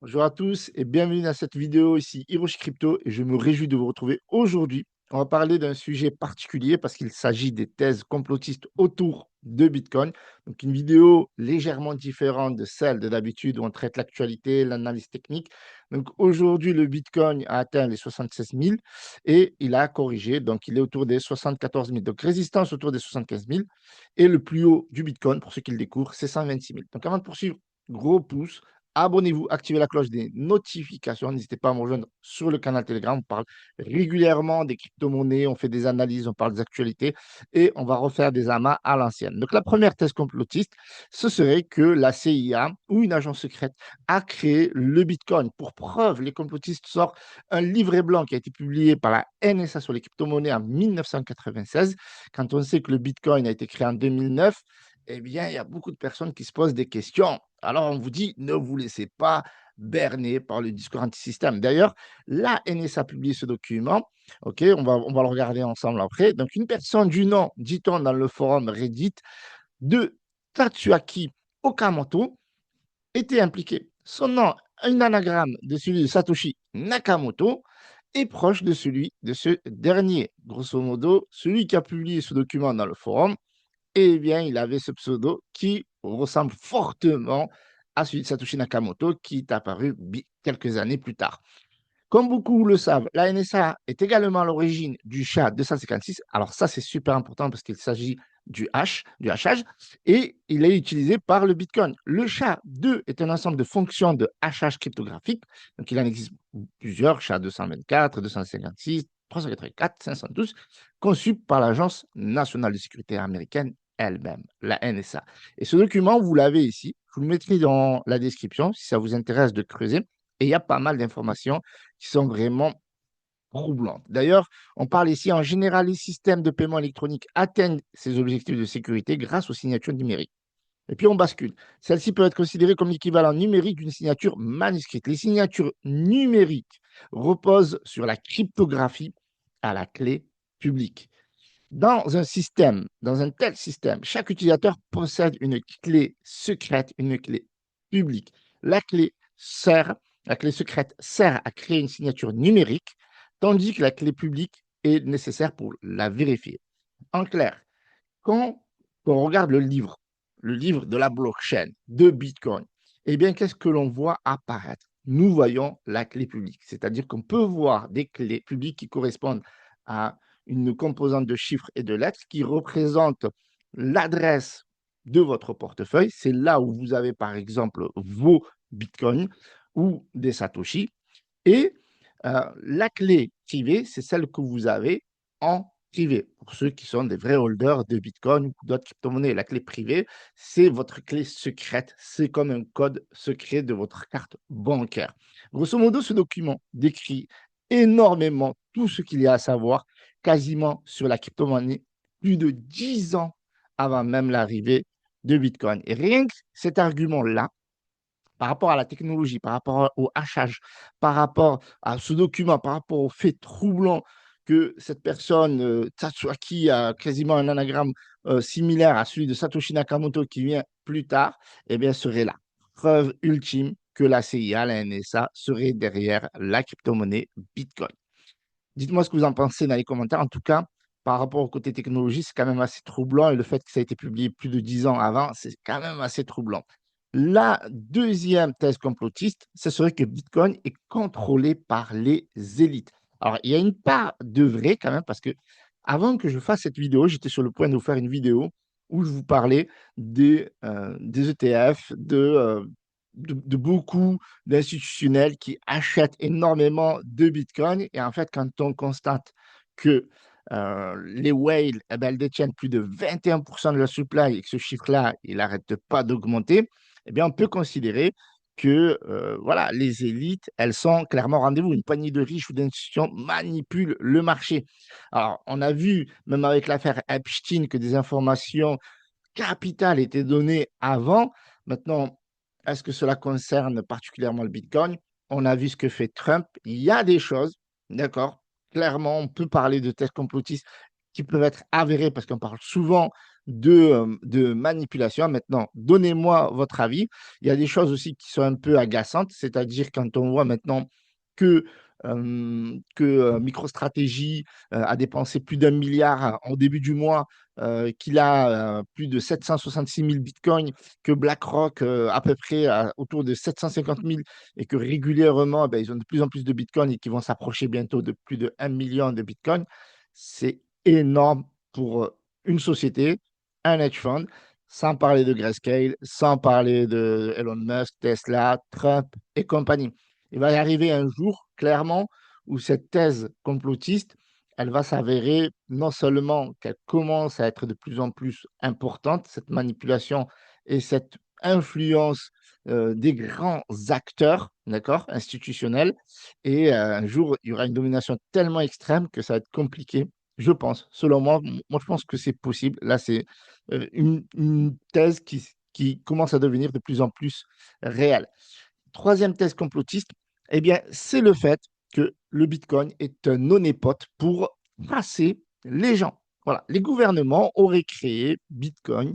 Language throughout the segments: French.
Bonjour à tous et bienvenue dans cette vidéo ici Hiroshi Crypto et je me réjouis de vous retrouver aujourd'hui. On va parler d'un sujet particulier parce qu'il s'agit des thèses complotistes autour de Bitcoin. Donc une vidéo légèrement différente de celle de d'habitude où on traite l'actualité, l'analyse technique. Donc aujourd'hui le Bitcoin a atteint les 76 000 et il a corrigé, donc il est autour des 74 000. Donc résistance autour des 75 000 et le plus haut du Bitcoin pour ceux qui le découvrent c'est 126 000. Donc avant de poursuivre, gros pouce. Abonnez-vous, activez la cloche des notifications. N'hésitez pas à me rejoindre sur le canal Telegram. On parle régulièrement des crypto-monnaies, on fait des analyses, on parle des actualités et on va refaire des amas à l'ancienne. Donc, la première thèse complotiste, ce serait que la CIA ou une agence secrète a créé le Bitcoin. Pour preuve, les complotistes sortent un livret blanc qui a été publié par la NSA sur les crypto-monnaies en 1996. Quand on sait que le Bitcoin a été créé en 2009, eh bien, il y a beaucoup de personnes qui se posent des questions. Alors, on vous dit, ne vous laissez pas berner par le discours anti-système. D'ailleurs, la NSA a publié ce document. OK, on va le regarder ensemble après. Donc, une personne du nom, dit-on dans le forum Reddit, de Tatsuaki Okamoto était impliquée. Son nom, un anagramme de celui de Satoshi Nakamoto, est proche de celui de ce dernier. Grosso modo, celui qui a publié ce document dans le forum, eh bien, il avait ce pseudo qui ressemble fortement à celui de Satoshi Nakamoto qui est apparu quelques années plus tard. Comme beaucoup le savent, la NSA est également à l'origine du SHA-256. Alors ça, c'est super important parce qu'il s'agit du hash, du hachage, et il est utilisé par le Bitcoin. Le SHA-2 est un ensemble de fonctions de hachage cryptographique. Donc il en existe plusieurs, SHA-224, 256, 384, 512, conçus par l'Agence nationale de sécurité américaine elle-même, la NSA. Et ce document, vous l'avez ici. Je vous le mettrai dans la description si ça vous intéresse de creuser. Et il y a pas mal d'informations qui sont vraiment troublantes. D'ailleurs, on parle ici en général, les systèmes de paiement électronique atteignent ces objectifs de sécurité grâce aux signatures numériques. Et puis on bascule. Celle-ci peut être considérée comme l'équivalent numérique d'une signature manuscrite. Les signatures numériques reposent sur la cryptographie à la clé publique. Dans un tel système, chaque utilisateur possède une clé secrète, une clé publique. La clé sert, la clé secrète sert à créer une signature numérique, tandis que la clé publique est nécessaire pour la vérifier. En clair, quand on regarde le livre de la blockchain, de Bitcoin, eh bien, qu'est-ce que l'on voit apparaître? Nous voyons la clé publique, c'est-à-dire qu'on peut voir des clés publiques qui correspondent à une composante de chiffres et de lettres qui représente l'adresse de votre portefeuille. C'est là où vous avez, par exemple, vos Bitcoins ou des Satoshi. Et la clé privée, c'est celle que vous avez en privé. Pour ceux qui sont des vrais holders de Bitcoin ou d'autres crypto-monnaies, la clé privée, c'est votre clé secrète. C'est comme un code secret de votre carte bancaire. Grosso modo, ce document décrit énormément tout ce qu'il y a à savoir quasiment sur la crypto-monnaie plus de 10 ans avant même l'arrivée de Bitcoin. Et rien que cet argument-là, par rapport à la technologie, par rapport au hachage, par rapport à ce document, par rapport au fait troublant que cette personne, Tatsuaki, a quasiment un anagramme similaire à celui de Satoshi Nakamoto qui vient plus tard, eh bien, serait la preuve ultime que la CIA, la NSA, serait derrière la crypto-monnaie Bitcoin. Dites-moi ce que vous en pensez dans les commentaires. En tout cas, par rapport au côté technologie, c'est quand même assez troublant et le fait que ça a été publié plus de 10 ans avant, c'est quand même assez troublant. La deuxième thèse complotiste, ce serait que Bitcoin est contrôlé par les élites. Alors, il y a une part de vrai quand même, parce que avant que je fasse cette vidéo, j'étais sur le point de vous faire une vidéo où je vous parlais des ETF, de beaucoup d'institutionnels qui achètent énormément de Bitcoin. Et en fait, quand on constate que les whales, eh ben, elles détiennent plus de 21% de leur supply et que ce chiffre-là, il n'arrête pas d'augmenter, eh bien, on peut considérer que voilà, les élites, elles sont clairement au rendez-vous. Une poignée de riches ou d'institutions manipulent le marché. Alors, on a vu, même avec l'affaire Epstein, que des informations capitales étaient données avant. Maintenant, est-ce que cela concerne particulièrement le Bitcoin? On a vu ce que fait Trump. Il y a des choses, d'accord? Clairement, on peut parler de thèses complotistes qui peuvent être avérées parce qu'on parle souvent de manipulation. Maintenant, donnez-moi votre avis. Il y a des choses aussi qui sont un peu agaçantes, c'est-à-dire quand on voit maintenant que, MicroStrategy a dépensé plus d'un milliard en début du mois, qu'il a plus de 766 000 bitcoins, que BlackRock à peu près autour de 750 000 et que régulièrement, ben, ils ont de plus en plus de bitcoins et qui vont s'approcher bientôt de plus de 1 million de bitcoins. C'est énorme pour une société, un hedge fund, sans parler de Grayscale, sans parler de Elon Musk, Tesla, Trump et compagnie. Il va y arriver un jour, clairement, où cette thèse complotiste, elle va s'avérer non seulement qu'elle commence à être de plus en plus importante, cette manipulation et cette influence des grands acteurs, d'accord, institutionnels, et un jour, il y aura une domination tellement extrême que ça va être compliqué, je pense. Selon moi, moi je pense que c'est possible. Là, c'est une thèse qui commence à devenir de plus en plus réelle. Troisième thèse complotiste, eh bien, c'est le fait que le Bitcoin est un onépote pour tracer les gens. Voilà, les gouvernements auraient créé Bitcoin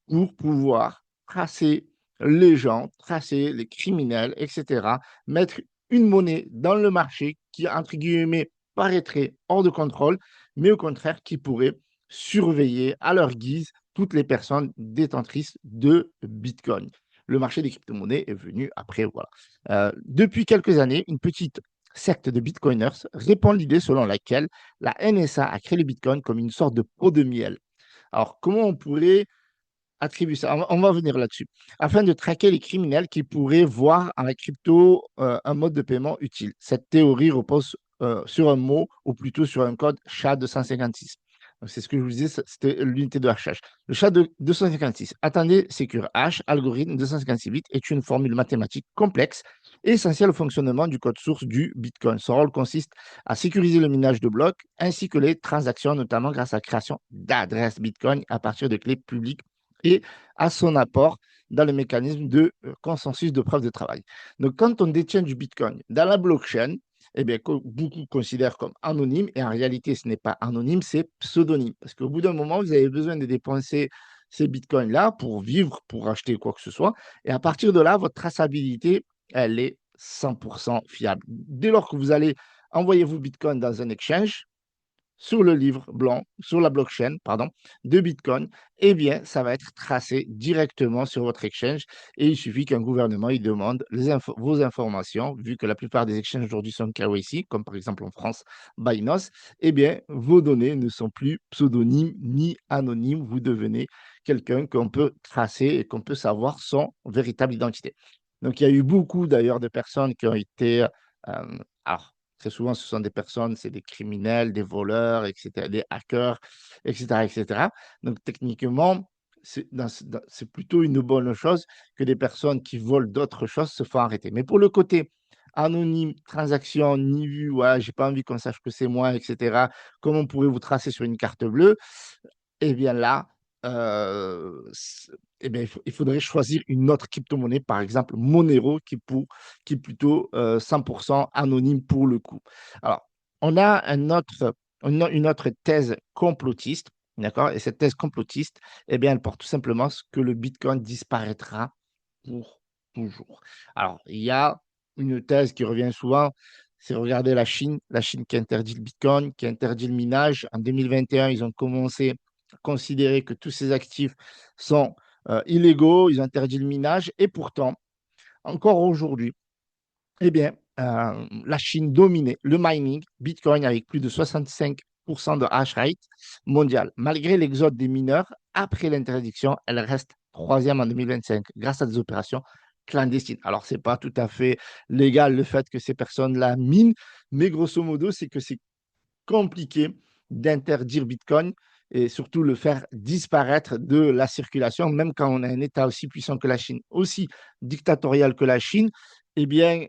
pour pouvoir tracer les gens, tracer les criminels, etc., mettre une monnaie dans le marché qui, entre guillemets, paraîtrait hors de contrôle, mais au contraire qui pourrait surveiller à leur guise toutes les personnes détentrices de Bitcoin. Le marché des crypto-monnaies est venu après, voilà. Depuis quelques années, une petite secte de Bitcoiners répand l'idée selon laquelle la NSA a créé le Bitcoin comme une sorte de pot de miel. Alors, comment on pourrait attribuer ça? On va venir là-dessus. Afin de traquer les criminels qui pourraient voir en la crypto un mode de paiement utile. Cette théorie repose sur un mot, ou plutôt sur un code SHA-256. C'est ce que je vous disais, c'était l'unité de hachage. Le SHA-256, attendez, sécure H, algorithme 256 bits, est une formule mathématique complexe et essentielle au fonctionnement du code source du Bitcoin. Son rôle consiste à sécuriser le minage de blocs ainsi que les transactions, notamment grâce à la création d'adresses Bitcoin à partir de clés publiques et à son apport dans le mécanisme de consensus de preuve de travail. Donc, quand on détient du Bitcoin dans la blockchain, eh bien, beaucoup considèrent comme anonyme, et en réalité, ce n'est pas anonyme, c'est pseudonyme. Parce qu'au bout d'un moment, vous avez besoin de dépenser ces bitcoins-là pour vivre, pour acheter quoi que ce soit. Et à partir de là, votre traçabilité, elle est 100% fiable. Dès lors que vous allez envoyer vos bitcoins dans un exchange, sur le livre blanc, sur la blockchain, pardon, de Bitcoin, eh bien, ça va être tracé directement sur votre exchange et il suffit qu'un gouvernement il demande vos informations, vu que la plupart des exchanges aujourd'hui sont KYC, comme par exemple en France, Binance, eh bien, vos données ne sont plus pseudonymes ni anonymes. Vous devenez quelqu'un qu'on peut tracer et qu'on peut savoir son véritable identité. Donc, il y a eu beaucoup d'ailleurs de personnes qui ont été, alors, très souvent, ce sont des personnes, c'est des criminels, des voleurs, etc., des hackers, etc., etc. Donc, techniquement, c'est plutôt une bonne chose que des personnes qui volent d'autres choses se font arrêter. Mais pour le côté anonyme, transaction, ni vu, ouais, j'ai pas envie qu'on sache que c'est moi, etc., comment on pourrait vous tracer sur une carte bleue? Eh bien là, eh bien, il faudrait choisir une autre crypto-monnaie, par exemple Monero, qui est plutôt 100% anonyme pour le coup. Alors, on a une autre thèse complotiste, d'accord? Et cette thèse complotiste, eh bien, elle porte tout simplement ce que le Bitcoin disparaîtra pour toujours. Alors, il y a une thèse qui revient souvent, c'est regarder la Chine qui interdit le Bitcoin, qui interdit le minage. En 2021, ils ont commencé à considérer que tous ces actifs sont illégaux, ils ont interdit le minage, et pourtant, encore aujourd'hui, eh bien, la Chine dominait le mining Bitcoin avec plus de 65% de hash rate mondial. Malgré l'exode des mineurs, après l'interdiction, elle reste troisième en 2025 grâce à des opérations clandestines. Alors, ce n'est pas tout à fait légal le fait que ces personnes-là minent, mais grosso modo, c'est que c'est compliqué d'interdire Bitcoin et surtout le faire disparaître de la circulation, même quand on a un État aussi puissant que la Chine, aussi dictatorial que la Chine, eh bien,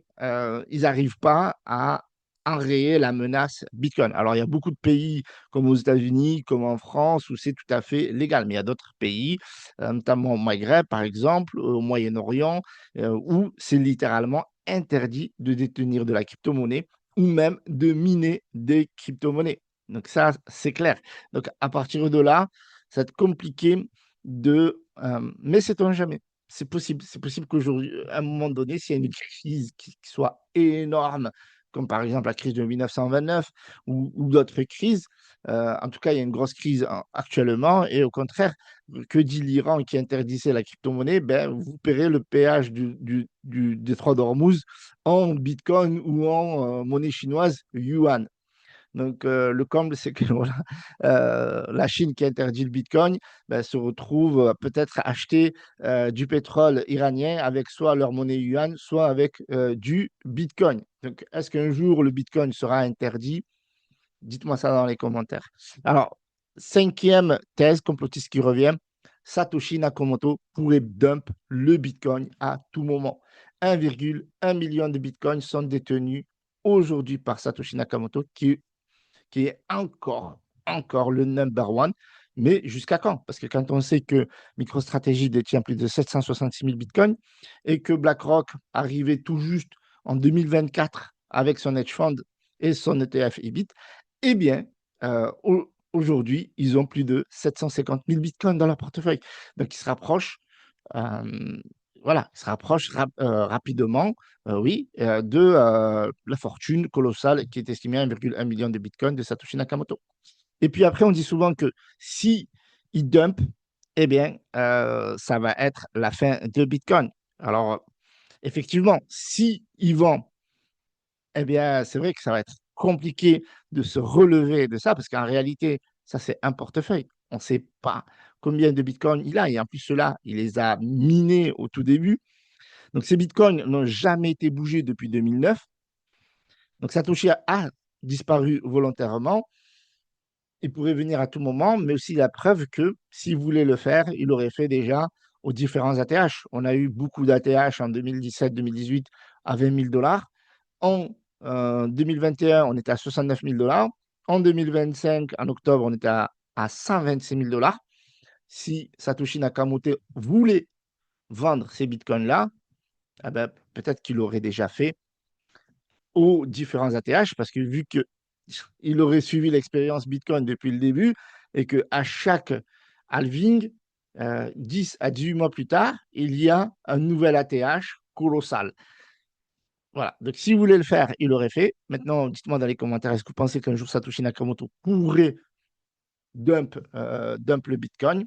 ils n'arrivent pas à enrayer la menace Bitcoin. Alors, il y a beaucoup de pays comme aux États-Unis, comme en France, où c'est tout à fait légal, mais il y a d'autres pays, notamment au Maghreb, par exemple, au Moyen-Orient, où c'est littéralement interdit de détenir de la crypto-monnaie ou même de miner des crypto-monnaies. Donc ça, c'est clair. Donc à partir de là, Ça va être compliqué mais sait-on jamais? C'est possible qu'aujourd'hui, à un moment donné, s'il y a une crise qui soit énorme, comme par exemple la crise de 1929 ou d'autres crises, en tout cas, il y a une grosse crise actuellement et au contraire, que dit l'Iran qui interdisait la crypto-monnaie? Ben, vous paierez le péage du détroit d'Ormuz en bitcoin ou en, monnaie chinoise, yuan. Donc, le comble, c'est que voilà, la Chine qui interdit le bitcoin, bah, se retrouve, peut-être à acheter, du pétrole iranien avec soit leur monnaie yuan, soit avec, du bitcoin. Donc, est-ce qu'un jour le bitcoin sera interdit? Dites-moi ça dans les commentaires. Alors, cinquième thèse complotiste qui revient, Satoshi Nakamoto pourrait dump le bitcoin à tout moment. 1,1 million de bitcoins sont détenus aujourd'hui par Satoshi Nakamoto, qui est encore le number one. Mais jusqu'à quand? Parce que quand on sait que MicroStrategy détient plus de 766 000 bitcoins et que BlackRock arrivait tout juste en 2024 avec son hedge fund et son ETF EBIT, eh bien, aujourd'hui, ils ont plus de 750 000 bitcoins dans leur portefeuille. Donc, ils se rapprochent, euh, voilà, ils se rapprochent rapidement, oui, de la fortune colossale qui est estimée à 1,1 million de bitcoins de Satoshi Nakamoto. Et puis après, on dit souvent que si il dump, eh bien, ça va être la fin de Bitcoin. Alors, effectivement, si il vend, eh bien, c'est vrai que ça va être compliqué de se relever de ça, parce qu'en réalité, ça, c'est un portefeuille. On ne sait pas combien de bitcoins il a. Et en plus, ceux-là, il les a minés au tout début. Donc, ces bitcoins n'ont jamais été bougés depuis 2009. Donc, Satoshi a disparu volontairement. Il pourrait venir à tout moment, mais aussi la preuve que s'il voulait le faire, il l'aurait fait déjà aux différents ATH. On a eu beaucoup d'ATH en 2017-2018 à 20 000 dollars. En 2021, on était à 69 000 dollars. En 2025, en octobre, on était à 126 000 dollars. Si Satoshi Nakamoto voulait vendre ces bitcoins-là, eh ben, peut-être qu'il l'aurait déjà fait aux différents ATH parce que vu qu'il aurait suivi l'expérience Bitcoin depuis le début et qu'à chaque halving, 10 à 18 mois plus tard, il y a un nouvel ATH colossal. Voilà. Donc, si vous voulez le faire, il l'aurait fait. Maintenant, dites-moi dans les commentaires, est-ce que vous pensez qu'un jour Satoshi Nakamoto pourrait dump le Bitcoin?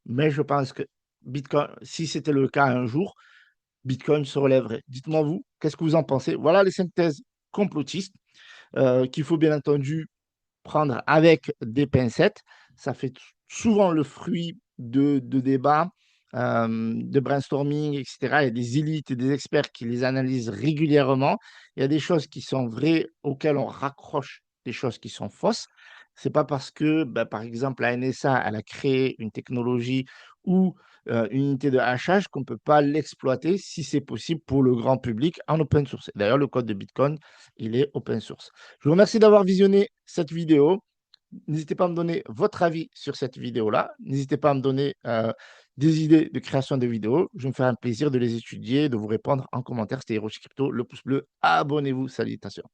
Mais je pense que Bitcoin, si c'était le cas un jour, Bitcoin se relèverait. Dites-moi vous, qu'est-ce que vous en pensez? Voilà les synthèses complotistes qu'il faut bien entendu prendre avec des pincettes. Ça fait souvent le fruit de débats, de brainstorming, etc. Il y a des élites et des experts qui les analysent régulièrement. Il y a des choses qui sont vraies auxquelles on raccroche des choses qui sont fausses. C'est pas parce que, ben, par exemple, la NSA, elle a créé une technologie ou une unité de hachage qu'on ne peut pas l'exploiter si c'est possible pour le grand public en open source. D'ailleurs, le code de Bitcoin, il est open source. Je vous remercie d'avoir visionné cette vidéo. N'hésitez pas à me donner votre avis sur cette vidéo-là. N'hésitez pas à me donner des idées de création de vidéos. Je me ferai un plaisir de les étudier, de vous répondre en commentaire. C'était Hiroshi Crypto, le pouce bleu. Abonnez-vous. Salutations.